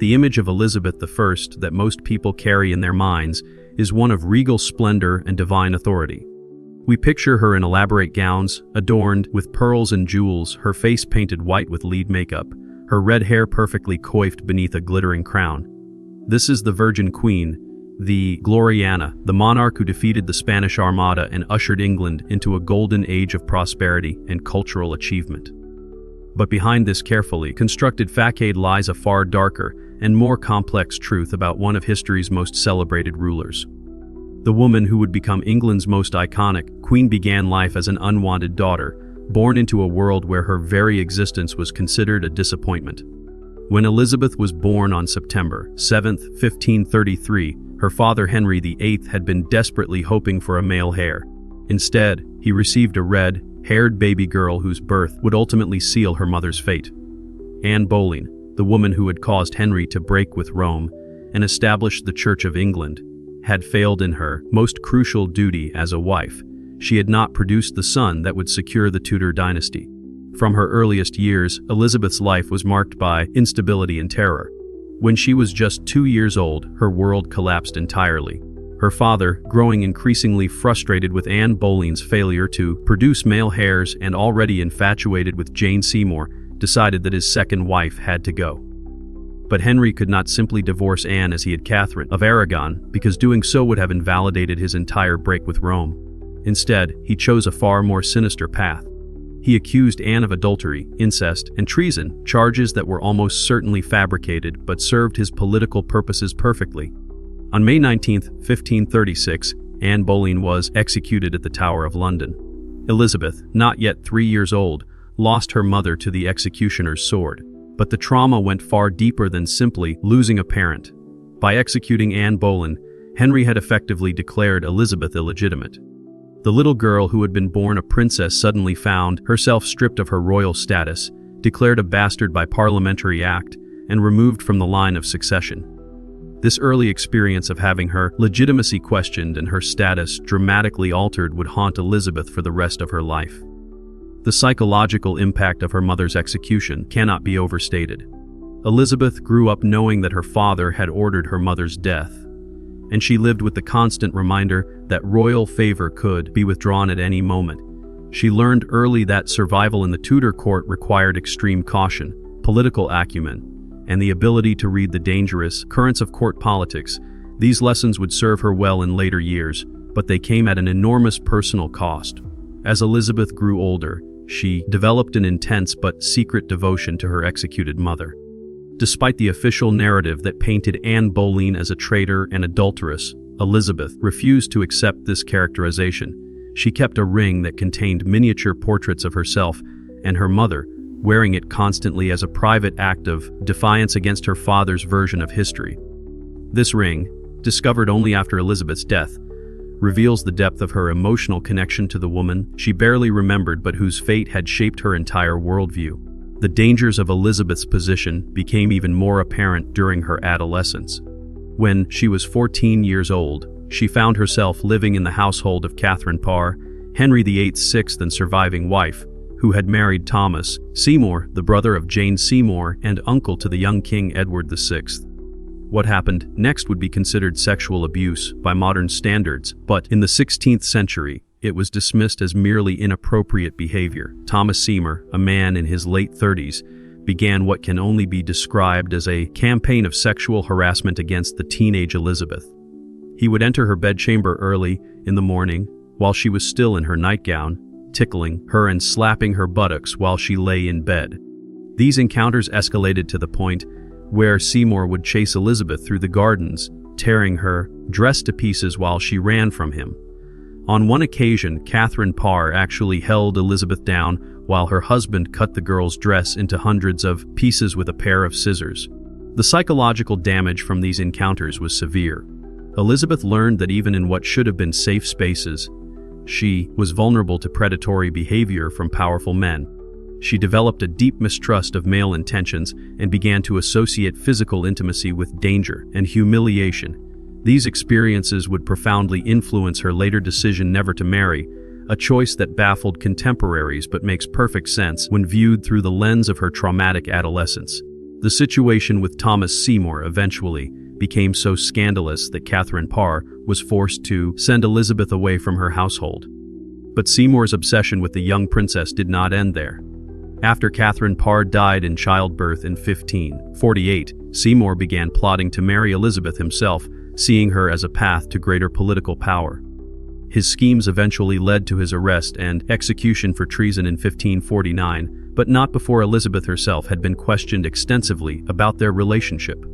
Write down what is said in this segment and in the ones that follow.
The image of Elizabeth I that most people carry in their minds is one of regal splendor and divine authority. We picture her in elaborate gowns, adorned with pearls and jewels, her face painted white with lead makeup, her red hair perfectly coiffed beneath a glittering crown. This is the Virgin Queen, the Gloriana, the monarch who defeated the Spanish Armada and ushered England into a golden age of prosperity and cultural achievement. But behind this carefully constructed facade lies a far darker and more complex truth about one of history's most celebrated rulers. The woman who would become England's most iconic queen began life as an unwanted daughter, born into a world where her very existence was considered a disappointment. When Elizabeth was born on September 7, 1533, her father Henry VIII had been desperately hoping for a male heir. Instead, he received a red-haired baby girl whose birth would ultimately seal her mother's fate. Anne Boleyn, the woman who had caused Henry to break with Rome and establish the Church of England, had failed in her most crucial duty as a wife. She had not produced the son that would secure the Tudor dynasty. From her earliest years, Elizabeth's life was marked by instability and terror. When she was just 2 years old, her world collapsed entirely. Her father, growing increasingly frustrated with Anne Boleyn's failure to produce male heirs and already infatuated with Jane Seymour, decided that his second wife had to go. But Henry could not simply divorce Anne as he had Catherine of Aragon, because doing so would have invalidated his entire break with Rome. Instead, he chose a far more sinister path. He accused Anne of adultery, incest, and treason, charges that were almost certainly fabricated but served his political purposes perfectly. On May 19, 1536, Anne Boleyn was executed at the Tower of London. Elizabeth, not yet 3 years old, lost her mother to the executioner's sword. But the trauma went far deeper than simply losing a parent. By executing Anne Boleyn, Henry had effectively declared Elizabeth illegitimate. The little girl who had been born a princess suddenly found herself stripped of her royal status, declared a bastard by parliamentary act, and removed from the line of succession. This early experience of having her legitimacy questioned and her status dramatically altered would haunt Elizabeth for the rest of her life. The psychological impact of her mother's execution cannot be overstated. Elizabeth grew up knowing that her father had ordered her mother's death, and she lived with the constant reminder that royal favor could be withdrawn at any moment. She learned early that survival in the Tudor court required extreme caution, political acumen, and the ability to read the dangerous currents of court politics. These lessons would serve her well in later years, but they came at an enormous personal cost. As Elizabeth grew older, she developed an intense but secret devotion to her executed mother. Despite the official narrative that painted Anne Boleyn as a traitor and adulteress, Elizabeth refused to accept this characterization. She kept a ring that contained miniature portraits of herself and her mother, wearing it constantly as a private act of defiance against her father's version of history. This ring, discovered only after Elizabeth's death, reveals the depth of her emotional connection to the woman she barely remembered but whose fate had shaped her entire worldview. The dangers of Elizabeth's position became even more apparent during her adolescence. When she was 14 years old, she found herself living in the household of Catherine Parr, Henry VIII's sixth and surviving wife, who had married Thomas Seymour, the brother of Jane Seymour and uncle to the young King Edward VI. What happened next would be considered sexual abuse by modern standards, but in the 16th century, it was dismissed as merely inappropriate behavior. Thomas Seymour, a man in his late 30s, began what can only be described as a campaign of sexual harassment against the teenage Elizabeth. He would enter her bedchamber early in the morning, while she was still in her nightgown, tickling her and slapping her buttocks while she lay in bed. These encounters escalated to the point where Seymour would chase Elizabeth through the gardens, tearing her dress to pieces while she ran from him. On one occasion, Catherine Parr actually held Elizabeth down while her husband cut the girl's dress into hundreds of pieces with a pair of scissors. The psychological damage from these encounters was severe. Elizabeth learned that even in what should have been safe spaces, she was vulnerable to predatory behavior from powerful men. She developed a deep mistrust of male intentions and began to associate physical intimacy with danger and humiliation. These experiences would profoundly influence her later decision never to marry, a choice that baffled contemporaries but makes perfect sense when viewed through the lens of her traumatic adolescence. The situation with Thomas Seymour eventually became so scandalous that Catherine Parr was forced to send Elizabeth away from her household. But Seymour's obsession with the young princess did not end there. After Catherine Parr died in childbirth in 1548, Seymour began plotting to marry Elizabeth himself, seeing her as a path to greater political power. His schemes eventually led to his arrest and execution for treason in 1549, but not before Elizabeth herself had been questioned extensively about their relationship.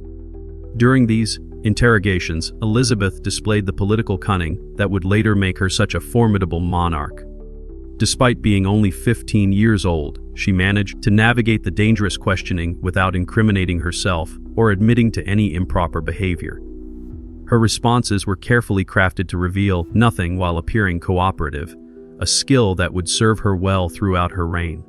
During these interrogations, Elizabeth displayed the political cunning that would later make her such a formidable monarch. Despite being only 15 years old, she managed to navigate the dangerous questioning without incriminating herself or admitting to any improper behavior. Her responses were carefully crafted to reveal nothing while appearing cooperative, a skill that would serve her well throughout her reign.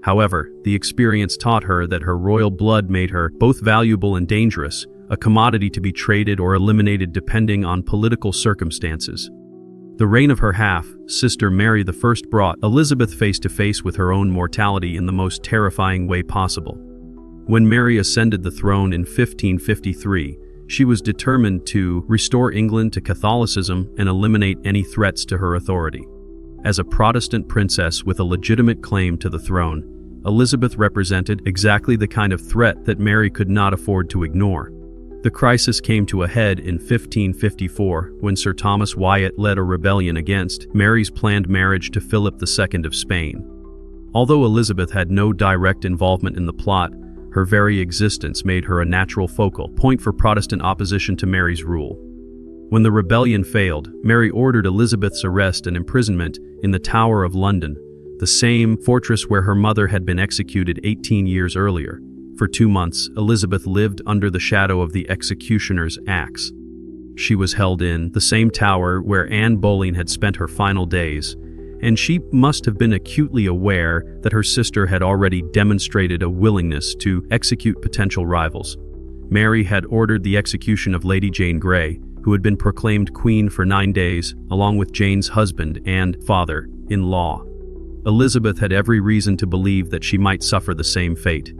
However, the experience taught her that her royal blood made her both valuable and dangerous, a commodity to be traded or eliminated depending on political circumstances. The reign of her half-sister Mary I brought Elizabeth face to face with her own mortality in the most terrifying way possible. When Mary ascended the throne in 1553, she was determined to restore England to Catholicism and eliminate any threats to her authority. As a Protestant princess with a legitimate claim to the throne, Elizabeth represented exactly the kind of threat that Mary could not afford to ignore. The crisis came to a head in 1554 when Sir Thomas Wyatt led a rebellion against Mary's planned marriage to Philip II of Spain. Although Elizabeth had no direct involvement in the plot, her very existence made her a natural focal point for Protestant opposition to Mary's rule. When the rebellion failed, Mary ordered Elizabeth's arrest and imprisonment in the Tower of London, the same fortress where her mother had been executed 18 years earlier. For 2 months, Elizabeth lived under the shadow of the executioner's axe. She was held in the same tower where Anne Boleyn had spent her final days, and she must have been acutely aware that her sister had already demonstrated a willingness to execute potential rivals. Mary had ordered the execution of Lady Jane Grey, who had been proclaimed queen for 9 days, along with Jane's husband and father-in-law. Elizabeth had every reason to believe that she might suffer the same fate.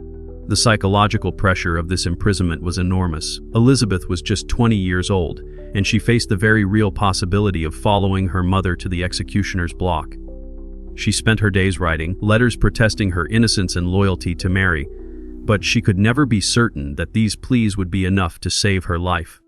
The psychological pressure of this imprisonment was enormous. Elizabeth was just 20 years old, and she faced the very real possibility of following her mother to the executioner's block. She spent her days writing letters protesting her innocence and loyalty to Mary, but she could never be certain that these pleas would be enough to save her life.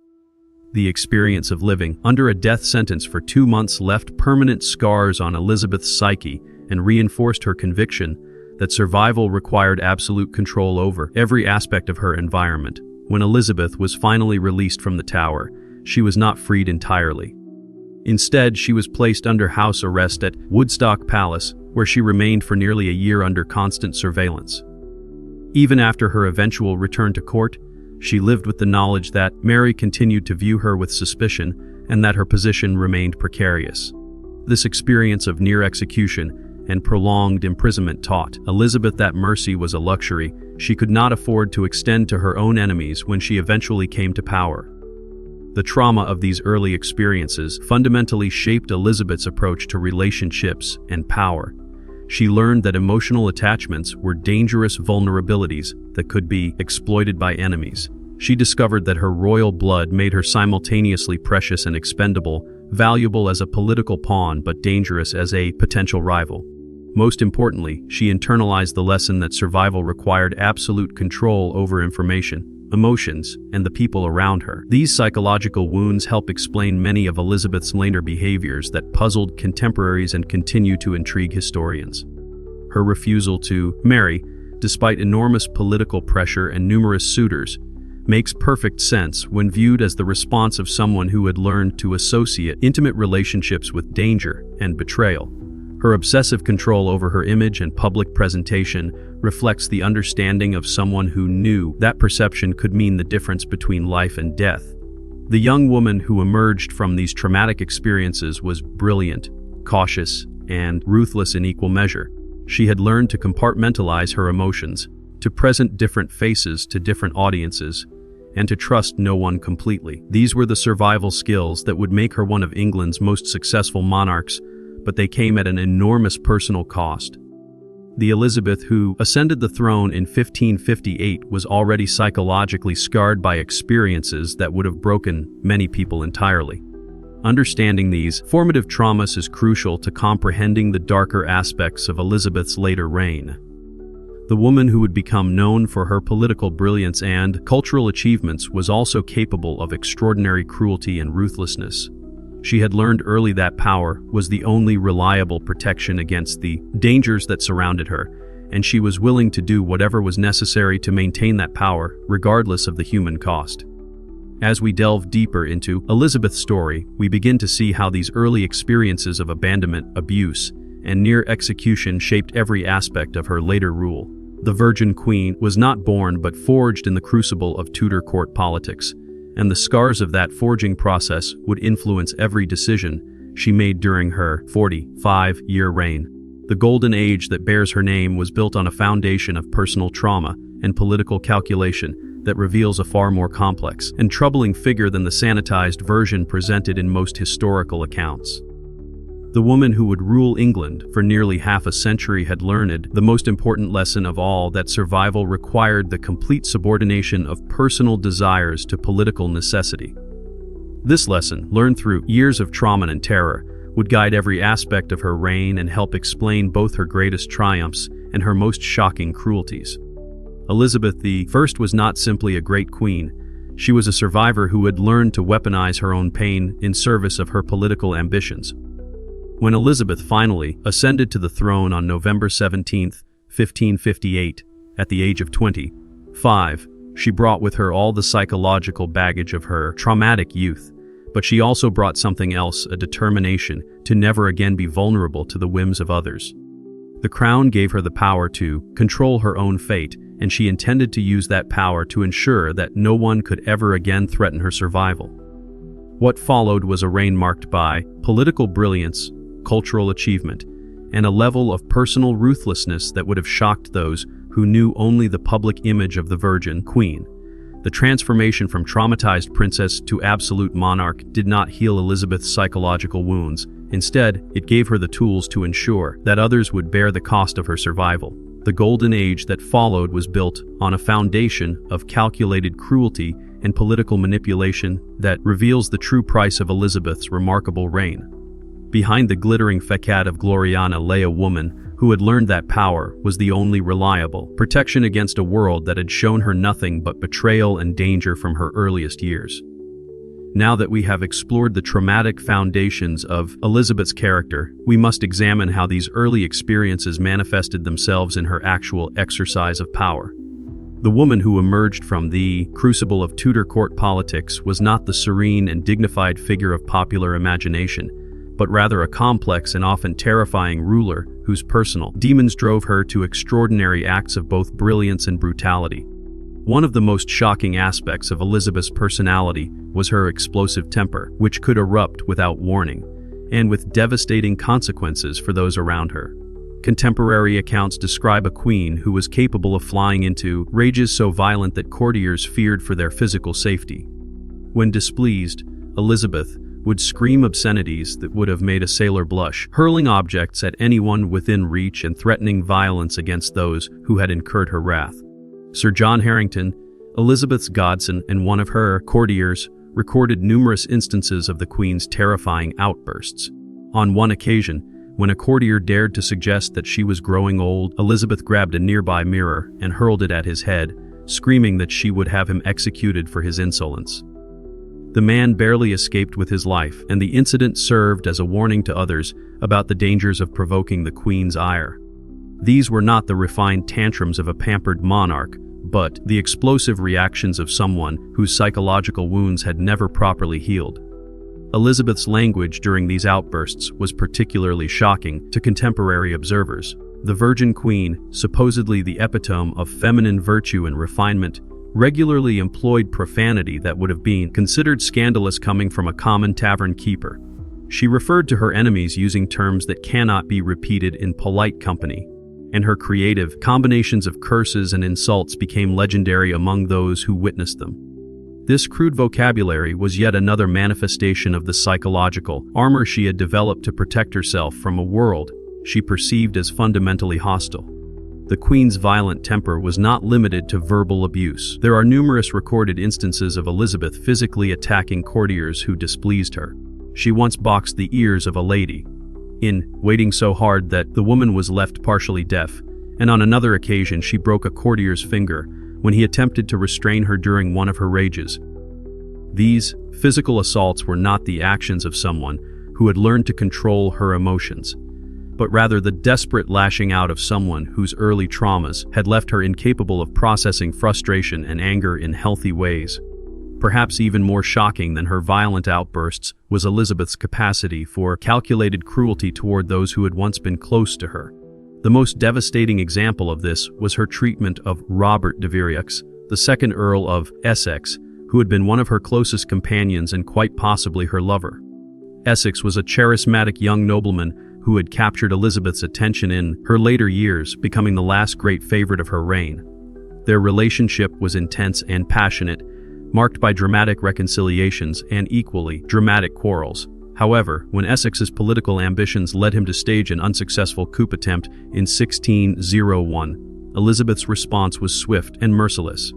The experience of living under a death sentence for 2 months left permanent scars on Elizabeth's psyche and reinforced her conviction that survival required absolute control over every aspect of her environment. When Elizabeth was finally released from the tower, she was not freed entirely. Instead, she was placed under house arrest at Woodstock Palace, where she remained for nearly a year under constant surveillance. Even after her eventual return to court, she lived with the knowledge that Mary continued to view her with suspicion and that her position remained precarious. This experience of near execution and prolonged imprisonment taught Elizabeth that mercy was a luxury she could not afford to extend to her own enemies when she eventually came to power. The trauma of these early experiences fundamentally shaped Elizabeth's approach to relationships and power. She learned that emotional attachments were dangerous vulnerabilities that could be exploited by enemies. She discovered that her royal blood made her simultaneously precious and expendable, valuable as a political pawn but dangerous as a potential rival. Most importantly, she internalized the lesson that survival required absolute control over information, emotions, and the people around her. These psychological wounds help explain many of Elizabeth's later behaviors that puzzled contemporaries and continue to intrigue historians. Her refusal to marry, despite enormous political pressure and numerous suitors, makes perfect sense when viewed as the response of someone who had learned to associate intimate relationships with danger and betrayal. Her obsessive control over her image and public presentation reflects the understanding of someone who knew that perception could mean the difference between life and death. The young woman who emerged from these traumatic experiences was brilliant, cautious, and ruthless in equal measure. She had learned to compartmentalize her emotions, to present different faces to different audiences, and to trust no one completely. These were the survival skills that would make her one of England's most successful monarchs, but they came at an enormous personal cost. The Elizabeth who ascended the throne in 1558 was already psychologically scarred by experiences that would have broken many people entirely. Understanding these formative traumas is crucial to comprehending the darker aspects of Elizabeth's later reign. The woman who would become known for her political brilliance and cultural achievements was also capable of extraordinary cruelty and ruthlessness. She had learned early that power was the only reliable protection against the dangers that surrounded her, and she was willing to do whatever was necessary to maintain that power, regardless of the human cost. As we delve deeper into Elizabeth's story, we begin to see how these early experiences of abandonment, abuse, and near execution shaped every aspect of her later rule. The Virgin Queen was not born but forged in the crucible of Tudor court politics, and the scars of that forging process would influence every decision she made during her 45-year reign. The golden age that bears her name was built on a foundation of personal trauma and political calculation that reveals a far more complex and troubling figure than the sanitized version presented in most historical accounts. The woman who would rule England for nearly half a century had learned the most important lesson of all, that survival required the complete subordination of personal desires to political necessity. This lesson, learned through years of trauma and terror, would guide every aspect of her reign and help explain both her greatest triumphs and her most shocking cruelties. Elizabeth I was not simply a great queen. She was a survivor who had learned to weaponize her own pain in service of her political ambitions. When Elizabeth finally ascended to the throne on November 17, 1558, at the age of 25, she brought with her all the psychological baggage of her traumatic youth, but she also brought something else, a determination to never again be vulnerable to the whims of others. The crown gave her the power to control her own fate, and she intended to use that power to ensure that no one could ever again threaten her survival. What followed was a reign marked by political brilliance, cultural achievement, and a level of personal ruthlessness that would have shocked those who knew only the public image of the Virgin Queen. The transformation from traumatized princess to absolute monarch did not heal Elizabeth's psychological wounds. Instead, it gave her the tools to ensure that others would bear the cost of her survival. The golden age that followed was built on a foundation of calculated cruelty and political manipulation that reveals the true price of Elizabeth's remarkable reign. Behind the glittering facade of Gloriana lay a woman who had learned that power was the only reliable protection against a world that had shown her nothing but betrayal and danger from her earliest years. Now that we have explored the traumatic foundations of Elizabeth's character, we must examine how these early experiences manifested themselves in her actual exercise of power. The woman who emerged from the crucible of Tudor court politics was not the serene and dignified figure of popular imagination, but rather a complex and often terrifying ruler whose personal demons drove her to extraordinary acts of both brilliance and brutality. One of the most shocking aspects of Elizabeth's personality was her explosive temper, which could erupt without warning, and with devastating consequences for those around her. Contemporary accounts describe a queen who was capable of flying into rages so violent that courtiers feared for their physical safety. When displeased, Elizabeth would scream obscenities that would have made a sailor blush, hurling objects at anyone within reach and threatening violence against those who had incurred her wrath. Sir John Harington, Elizabeth's godson and one of her courtiers, recorded numerous instances of the Queen's terrifying outbursts. On one occasion, when a courtier dared to suggest that she was growing old, Elizabeth grabbed a nearby mirror and hurled it at his head, screaming that she would have him executed for his insolence. The man barely escaped with his life, and the incident served as a warning to others about the dangers of provoking the Queen's ire. These were not the refined tantrums of a pampered monarch, but the explosive reactions of someone whose psychological wounds had never properly healed. Elizabeth's language during these outbursts was particularly shocking to contemporary observers. The Virgin Queen, supposedly the epitome of feminine virtue and refinement, regularly employed profanity that would have been considered scandalous coming from a common tavern keeper. She referred to her enemies using terms that cannot be repeated in polite company, and her creative combinations of curses and insults became legendary among those who witnessed them. This crude vocabulary was yet another manifestation of the psychological armor she had developed to protect herself from a world she perceived as fundamentally hostile. The Queen's violent temper was not limited to verbal abuse. There are numerous recorded instances of Elizabeth physically attacking courtiers who displeased her. She once boxed the ears of a lady, in waiting so hard that the woman was left partially deaf, and on another occasion she broke a courtier's finger when he attempted to restrain her during one of her rages. These physical assaults were not the actions of someone who had learned to control her emotions, but rather the desperate lashing out of someone whose early traumas had left her incapable of processing frustration and anger in healthy ways. Perhaps even more shocking than her violent outbursts was Elizabeth's capacity for calculated cruelty toward those who had once been close to her. The most devastating example of this was her treatment of Robert de Vaux, the second Earl of Essex, who had been one of her closest companions and quite possibly her lover. Essex was a charismatic young nobleman who had captured Elizabeth's attention in her later years, becoming the last great favorite of her reign. Their relationship was intense and passionate, marked by dramatic reconciliations and equally dramatic quarrels. However, when Essex's political ambitions led him to stage an unsuccessful coup attempt in 1601, Elizabeth's response was swift and merciless.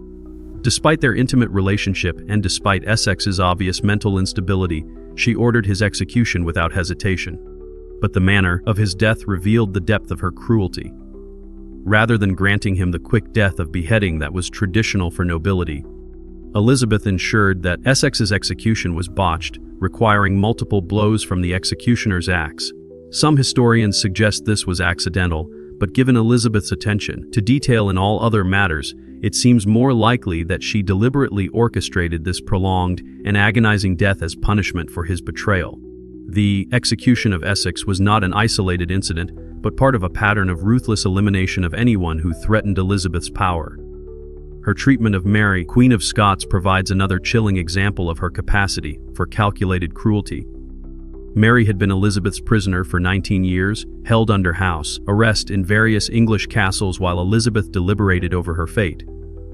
Despite their intimate relationship and despite Essex's obvious mental instability, she ordered his execution without hesitation. But the manner of his death revealed the depth of her cruelty. Rather than granting him the quick death of beheading that was traditional for nobility, Elizabeth ensured that Essex's execution was botched, requiring multiple blows from the executioner's axe. Some historians suggest this was accidental, but given Elizabeth's attention to detail in all other matters, it seems more likely that she deliberately orchestrated this prolonged and agonizing death as punishment for his betrayal. The execution of Essex was not an isolated incident, but part of a pattern of ruthless elimination of anyone who threatened Elizabeth's power. Her treatment of Mary, Queen of Scots, provides another chilling example of her capacity for calculated cruelty. Mary had been Elizabeth's prisoner for 19 years, held under house arrest in various English castles while Elizabeth deliberated over her fate.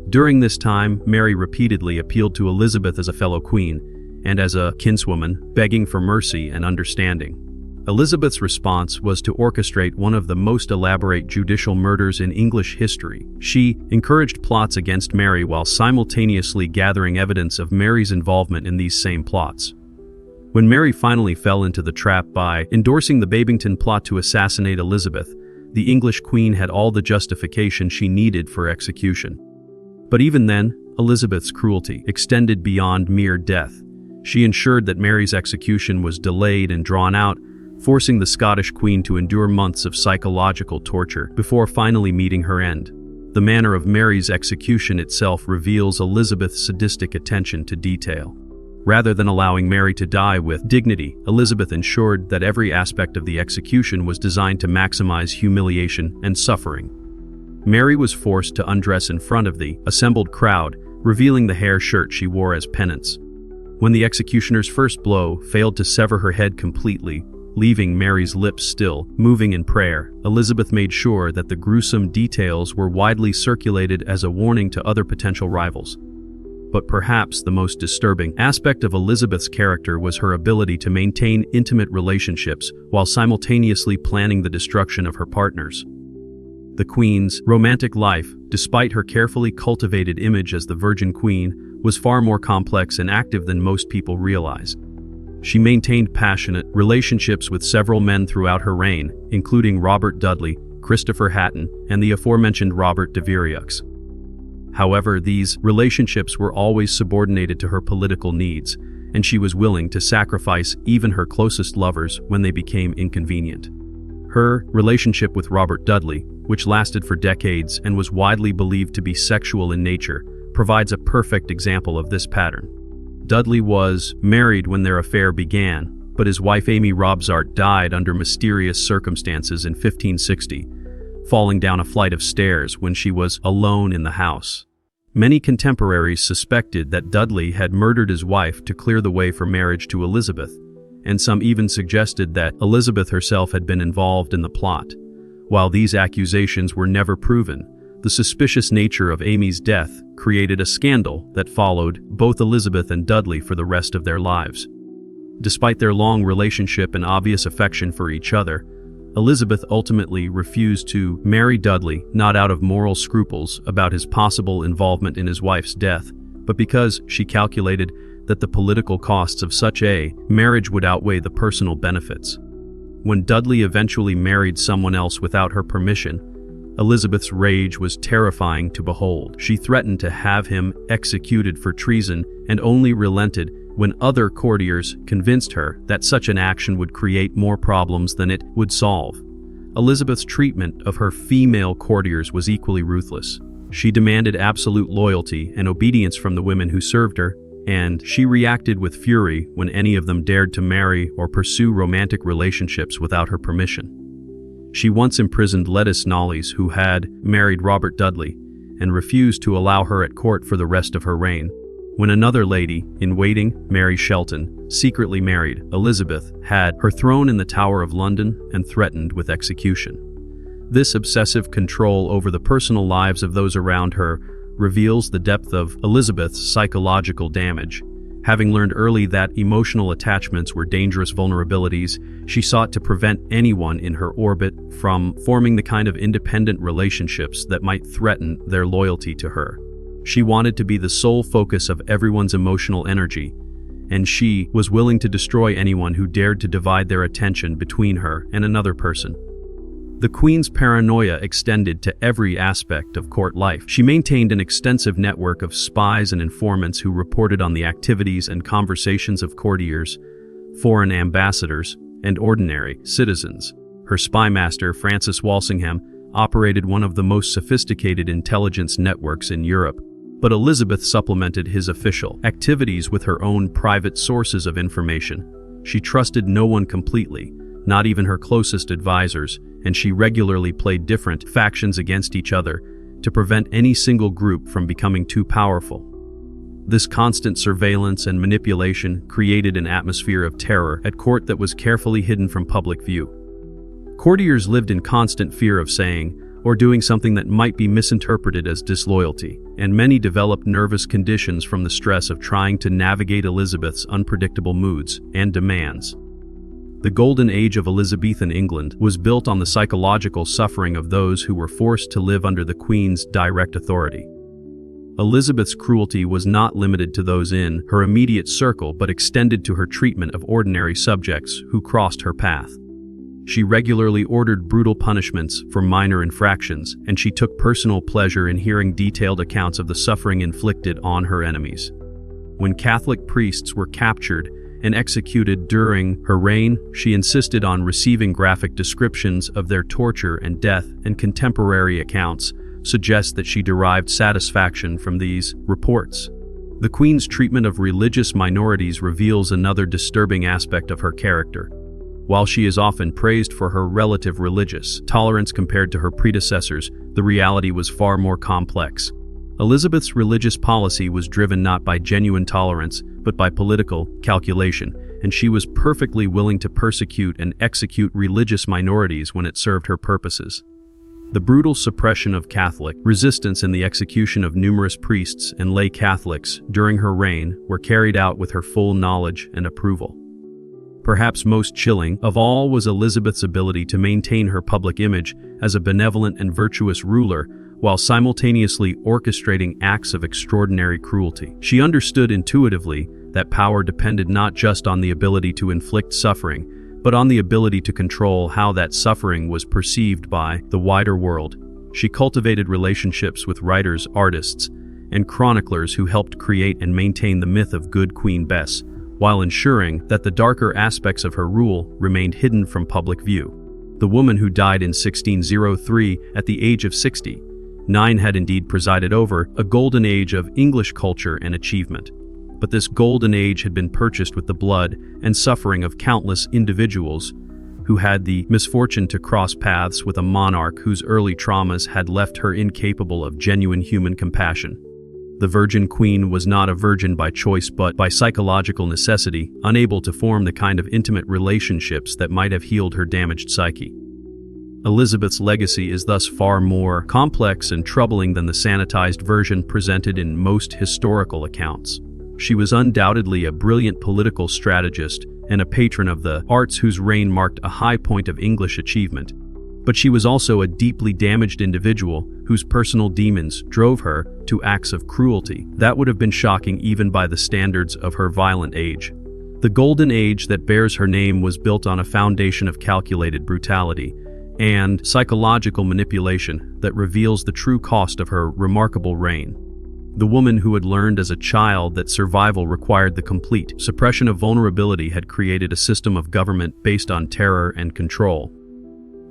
During this time, Mary repeatedly appealed to Elizabeth as a fellow queen and as a kinswoman, begging for mercy and understanding. Elizabeth's response was to orchestrate one of the most elaborate judicial murders in English history. She encouraged plots against Mary while simultaneously gathering evidence of Mary's involvement in these same plots. When Mary finally fell into the trap by endorsing the Babington plot to assassinate Elizabeth, the English queen had all the justification she needed for execution. But even then, Elizabeth's cruelty extended beyond mere death. She ensured that Mary's execution was delayed and drawn out, forcing the Scottish queen to endure months of psychological torture before finally meeting her end. The manner of Mary's execution itself reveals Elizabeth's sadistic attention to detail. Rather than allowing Mary to die with dignity, Elizabeth ensured that every aspect of the execution was designed to maximize humiliation and suffering. Mary was forced to undress in front of the assembled crowd, revealing the hair shirt she wore as penance. When the executioner's first blow failed to sever her head completely, leaving Mary's lips still moving in prayer, Elizabeth made sure that the gruesome details were widely circulated as a warning to other potential rivals. But perhaps the most disturbing aspect of Elizabeth's character was her ability to maintain intimate relationships while simultaneously planning the destruction of her partners. The Queen's romantic life, despite her carefully cultivated image as the Virgin Queen, was far more complex and active than most people realize. She maintained passionate relationships with several men throughout her reign, including Robert Dudley, Christopher Hatton, and the aforementioned Robert de Vaux. However, these relationships were always subordinated to her political needs, and she was willing to sacrifice even her closest lovers when they became inconvenient. Her relationship with Robert Dudley, which lasted for decades and was widely believed to be sexual in nature, provides a perfect example of this pattern. Dudley was married when their affair began, but his wife Amy Robsart died under mysterious circumstances in 1560, falling down a flight of stairs when she was alone in the house. Many contemporaries suspected that Dudley had murdered his wife to clear the way for marriage to Elizabeth, and some even suggested that Elizabeth herself had been involved in the plot. While these accusations were never proven, the suspicious nature of Amy's death created a scandal that followed both Elizabeth and Dudley for the rest of their lives. Despite their long relationship and obvious affection for each other, Elizabeth ultimately refused to marry Dudley, not out of moral scruples about his possible involvement in his wife's death, but because she calculated that the political costs of such a marriage would outweigh the personal benefits. When Dudley eventually married someone else without her permission, Elizabeth's rage was terrifying to behold. She threatened to have him executed for treason and only relented when other courtiers convinced her that such an action would create more problems than it would solve. Elizabeth's treatment of her female courtiers was equally ruthless. She demanded absolute loyalty and obedience from the women who served her, and she reacted with fury when any of them dared to marry or pursue romantic relationships without her permission. She once imprisoned Lettice Knollys, who had married Robert Dudley, and refused to allow her at court for the rest of her reign. When another lady in waiting, Mary Shelton, secretly married Elizabeth, had her throne in the Tower of London and threatened with execution. This obsessive control over the personal lives of those around her reveals the depth of Elizabeth's psychological damage. Having learned early that emotional attachments were dangerous vulnerabilities, she sought to prevent anyone in her orbit from forming the kind of independent relationships that might threaten their loyalty to her. She wanted to be the sole focus of everyone's emotional energy, and she was willing to destroy anyone who dared to divide their attention between her and another person. The Queen's paranoia extended to every aspect of court life. She maintained an extensive network of spies and informants who reported on the activities and conversations of courtiers, foreign ambassadors, and ordinary citizens. Her spymaster, Francis Walsingham, operated one of the most sophisticated intelligence networks in Europe, but Elizabeth supplemented his official activities with her own private sources of information. She trusted no one completely, not even her closest advisors, and she regularly played different factions against each other to prevent any single group from becoming too powerful. This constant surveillance and manipulation created an atmosphere of terror at court that was carefully hidden from public view. Courtiers lived in constant fear of saying or doing something that might be misinterpreted as disloyalty, and many developed nervous conditions from the stress of trying to navigate Elizabeth's unpredictable moods and demands. The golden age of Elizabethan England was built on the psychological suffering of those who were forced to live under the Queen's direct authority. Elizabeth's cruelty was not limited to those in her immediate circle but extended to her treatment of ordinary subjects who crossed her path. She regularly ordered brutal punishments for minor infractions, and she took personal pleasure in hearing detailed accounts of the suffering inflicted on her enemies. When Catholic priests were captured and executed during her reign, she insisted on receiving graphic descriptions of their torture and death, and contemporary accounts suggest that she derived satisfaction from these reports. The Queen's treatment of religious minorities reveals another disturbing aspect of her character. While she is often praised for her relative religious tolerance compared to her predecessors, the reality was far more complex. Elizabeth's religious policy was driven not by genuine tolerance, but by political calculation, and she was perfectly willing to persecute and execute religious minorities when it served her purposes. The brutal suppression of Catholic resistance and the execution of numerous priests and lay Catholics during her reign were carried out with her full knowledge and approval. Perhaps most chilling of all was Elizabeth's ability to maintain her public image as a benevolent and virtuous ruler while simultaneously orchestrating acts of extraordinary cruelty. She understood intuitively that power depended not just on the ability to inflict suffering, but on the ability to control how that suffering was perceived by the wider world. She cultivated relationships with writers, artists, and chroniclers who helped create and maintain the myth of Good Queen Bess, while ensuring that the darker aspects of her rule remained hidden from public view. The woman who died in 1603 at the age of 69 had indeed presided over a golden age of English culture and achievement. But this golden age had been purchased with the blood and suffering of countless individuals who had the misfortune to cross paths with a monarch whose early traumas had left her incapable of genuine human compassion. The Virgin Queen was not a virgin by choice but by psychological necessity, unable to form the kind of intimate relationships that might have healed her damaged psyche. Elizabeth's legacy is thus far more complex and troubling than the sanitized version presented in most historical accounts. She was undoubtedly a brilliant political strategist and a patron of the arts whose reign marked a high point of English achievement. But she was also a deeply damaged individual whose personal demons drove her to acts of cruelty that would have been shocking even by the standards of her violent age. The golden age that bears her name was built on a foundation of calculated brutality and psychological manipulation that reveals the true cost of her remarkable reign. The woman who had learned as a child that survival required the complete suppression of vulnerability had created a system of government based on terror and control.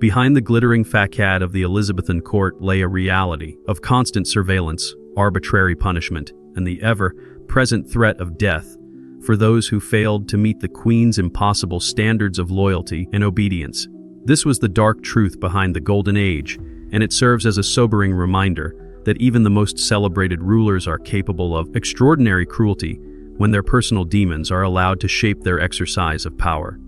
Behind the glittering facade of the Elizabethan court lay a reality of constant surveillance, arbitrary punishment, and the ever-present threat of death for those who failed to meet the Queen's impossible standards of loyalty and obedience. This was the dark truth behind the Golden Age, and it serves as a sobering reminder that even the most celebrated rulers are capable of extraordinary cruelty when their personal demons are allowed to shape their exercise of power.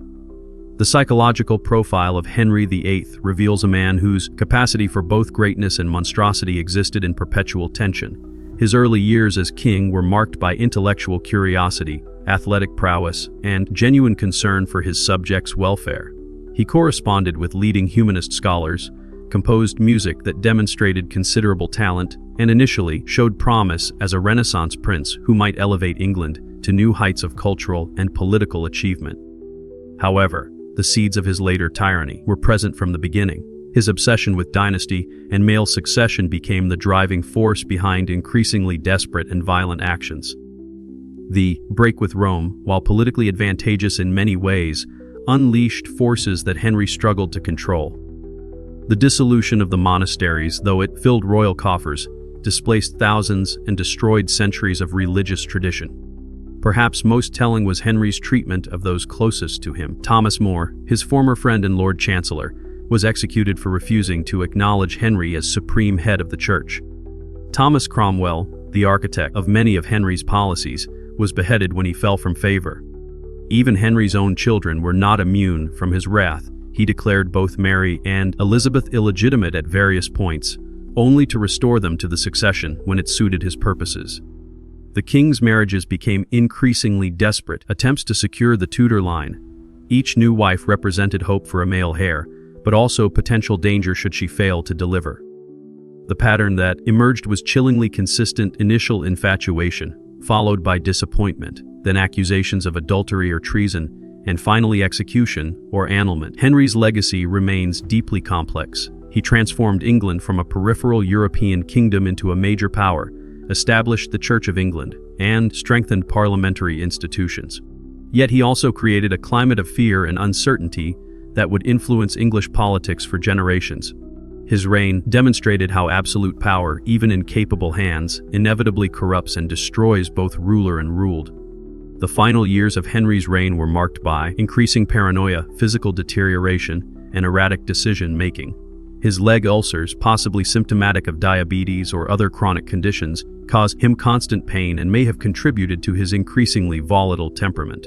The psychological profile of Henry VIII reveals a man whose capacity for both greatness and monstrosity existed in perpetual tension. His early years as king were marked by intellectual curiosity, athletic prowess, and genuine concern for his subjects' welfare. He corresponded with leading humanist scholars, composed music that demonstrated considerable talent, and initially showed promise as a Renaissance prince who might elevate England to new heights of cultural and political achievement. However, the seeds of his later tyranny were present from the beginning. His obsession with dynasty and male succession became the driving force behind increasingly desperate and violent actions. The break with Rome, while politically advantageous in many ways, unleashed forces that Henry struggled to control. The dissolution of the monasteries, though it filled royal coffers, displaced thousands and destroyed centuries of religious tradition. Perhaps most telling was Henry's treatment of those closest to him. Thomas More, his former friend and Lord Chancellor, was executed for refusing to acknowledge Henry as supreme head of the church. Thomas Cromwell, the architect of many of Henry's policies, was beheaded when he fell from favor. Even Henry's own children were not immune from his wrath. He declared both Mary and Elizabeth illegitimate at various points, only to restore them to the succession when it suited his purposes. The king's marriages became increasingly desperate attempts to secure the Tudor line. Each new wife represented hope for a male heir, but also potential danger should she fail to deliver. The pattern that emerged was chillingly consistent: initial infatuation, followed by disappointment, then accusations of adultery or treason, and finally execution or annulment. Henry's legacy remains deeply complex. He transformed England from a peripheral European kingdom into a major power, established the Church of England, and strengthened parliamentary institutions. Yet he also created a climate of fear and uncertainty that would influence English politics for generations. His reign demonstrated how absolute power, even in capable hands, inevitably corrupts and destroys both ruler and ruled. The final years of Henry's reign were marked by increasing paranoia, physical deterioration, and erratic decision-making. His leg ulcers, possibly symptomatic of diabetes or other chronic conditions, caused him constant pain and may have contributed to his increasingly volatile temperament.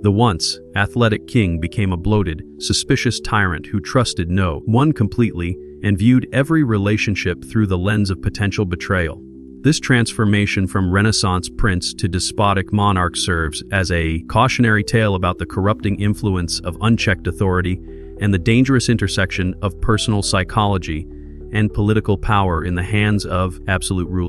The once athletic king became a bloated, suspicious tyrant who trusted no one completely and viewed every relationship through the lens of potential betrayal. This transformation from Renaissance prince to despotic monarch serves as a cautionary tale about the corrupting influence of unchecked authority and the dangerous intersection of personal psychology and political power in the hands of absolute rule.